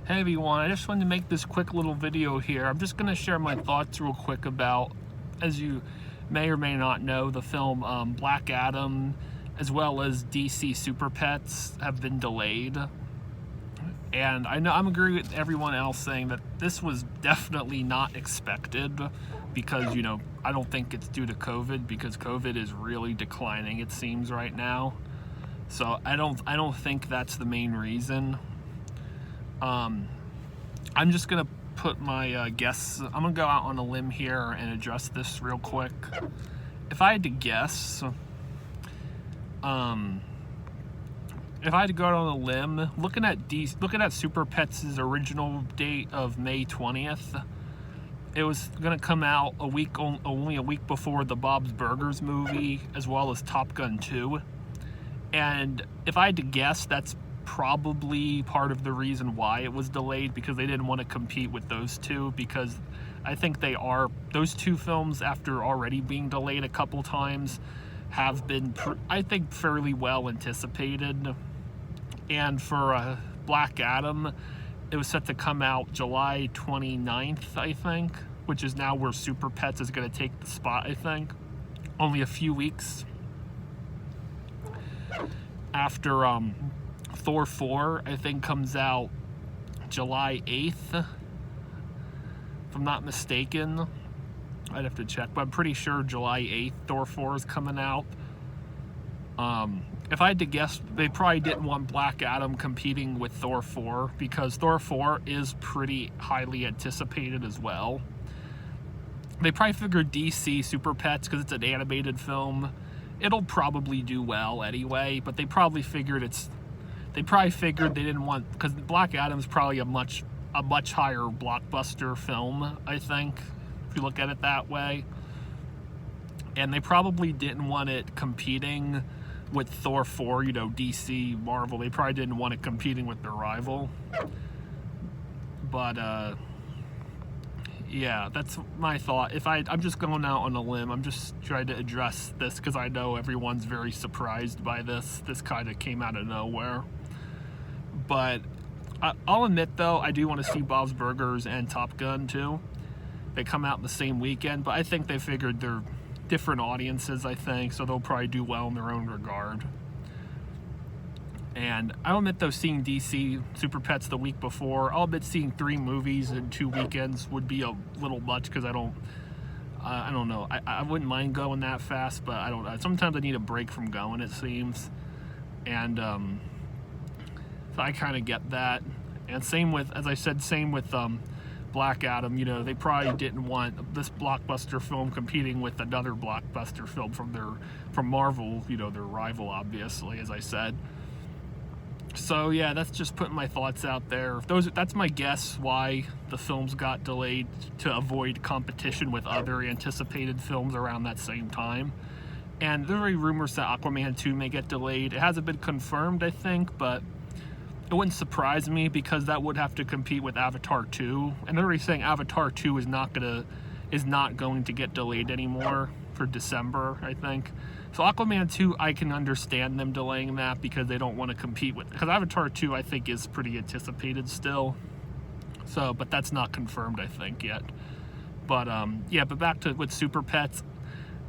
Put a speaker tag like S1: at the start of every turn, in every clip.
S1: Hey everyone, I just wanted to make this quick little video here. I'm just going to share my thoughts real quick about, as you may or may not know, the film Black Adam as well as DC Superpets have been delayed. And I'm agree with everyone else saying that this was definitely not expected because, I don't think it's due to COVID because COVID is really declining, it seems, right now. So I don't think that's the main reason. I'm just gonna put my guess. I'm gonna go out on a limb here and address this real quick. If I had to guess, if I had to go out on a limb, looking at Superpets' original date of May 20th, it was gonna come out only a week before the Bob's Burgers movie, as well as Top Gun 2. And if I had to guess, that's probably part of the reason why it was delayed, because they didn't want to compete with those two, because I think those two films, after already being delayed a couple times, have been I think fairly well anticipated. And for Black Adam, it was set to come out July 29th, I think, which is now where Superpets is going to take the spot, I think. Only a few weeks after Thor 4, I think, comes out July 8th, if I'm not mistaken. I'd have to check, but I'm pretty sure July 8th Thor 4 is coming out. If I had to guess, they probably didn't want Black Adam competing with Thor 4 because Thor 4 is pretty highly anticipated as well. They probably figured DC Super Pets, because it's an animated film, it'll probably do well anyway, but they probably figured they didn't want, because Black Adam's probably a much higher blockbuster film, I think, if you look at it that way. And they probably didn't want it competing with Thor 4, DC, Marvel. They probably didn't want it competing with their rival. But, yeah, that's my thought. I'm just going out on a limb. I'm just trying to address this because I know everyone's very surprised by this. This kind of came out of nowhere. But I'll admit, though, I do want to see Bob's Burgers and Top Gun, too. They come out in the same weekend, but I think they figured they're different audiences, I think, so they'll probably do well in their own regard. And I'll admit, though, seeing DC Super Pets the week before, I'll admit seeing 3 movies in 2 weekends would be a little much, because I don't know. I wouldn't mind going that fast, but I don't know. Sometimes I need a break from going, it seems. And so I kind of get that. And same with, as I said, Black Adam. They probably didn't want this blockbuster film competing with another blockbuster film from Marvel, their rival, obviously, as I said. So yeah, that's just putting my thoughts out there. That's my guess why the films got delayed, to avoid competition with other anticipated films around that same time. And there are rumors that Aquaman 2 may get delayed. It hasn't been confirmed, I think, but it wouldn't surprise me, because that would have to compete with Avatar 2. And they're already saying Avatar 2 is not going to get delayed anymore for December, I think. So Aquaman 2, I can understand them delaying that, because they don't want to compete with, because Avatar 2, I think, is pretty anticipated still. So, but that's not confirmed, I think, yet. But yeah, but back to with Super Pets,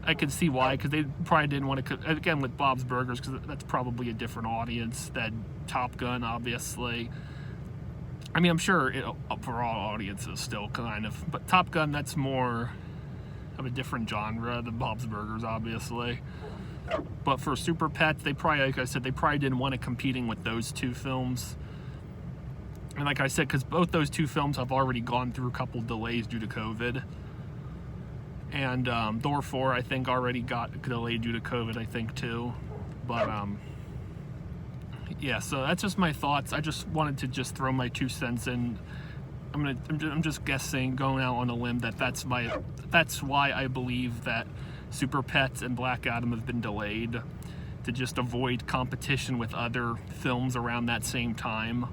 S1: I can see why, because they probably didn't want to, again, with Bob's Burgers, because that's probably a different audience than Top Gun, obviously. I mean, I'm sure for all audiences still, kind of. But Top Gun, that's more of a different genre than Bob's Burgers, obviously. But for Super Pets, they probably, like I said, they probably didn't want it competing with those 2 films. And like I said, because both those 2 films have already gone through a couple delays due to COVID. And Thor 4, I think, already got delayed due to COVID, I think, too. But, yeah, so that's just my thoughts. I just wanted to just throw my 2 cents in. I'm just guessing, going out on a limb, that's why I believe that Super Pets and Black Adam have been delayed, to just avoid competition with other films around that same time.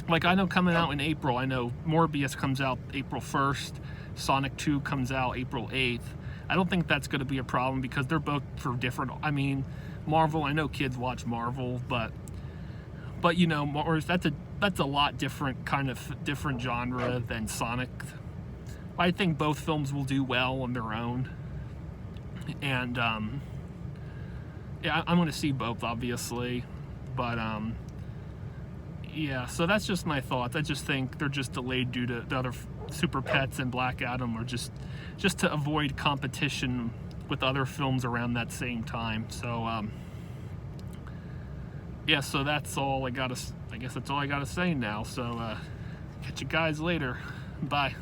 S1: Like, I know coming out in April, I know Morbius comes out April 1st. Sonic 2 comes out April 8th. I don't think that's going to be a problem, because they're both for different, Marvel, I know kids watch Marvel, but But you know, that's a lot different genre than Sonic. I think both films will do well on their own, and yeah, I'm going to see both, obviously, but yeah. So that's just my thoughts. I just think they're just delayed due to the other Super Pets and Black Adam, or just to avoid competition with other films around that same time. So yeah, so that's all I guess that's all I gotta say now. So catch you guys later. Bye.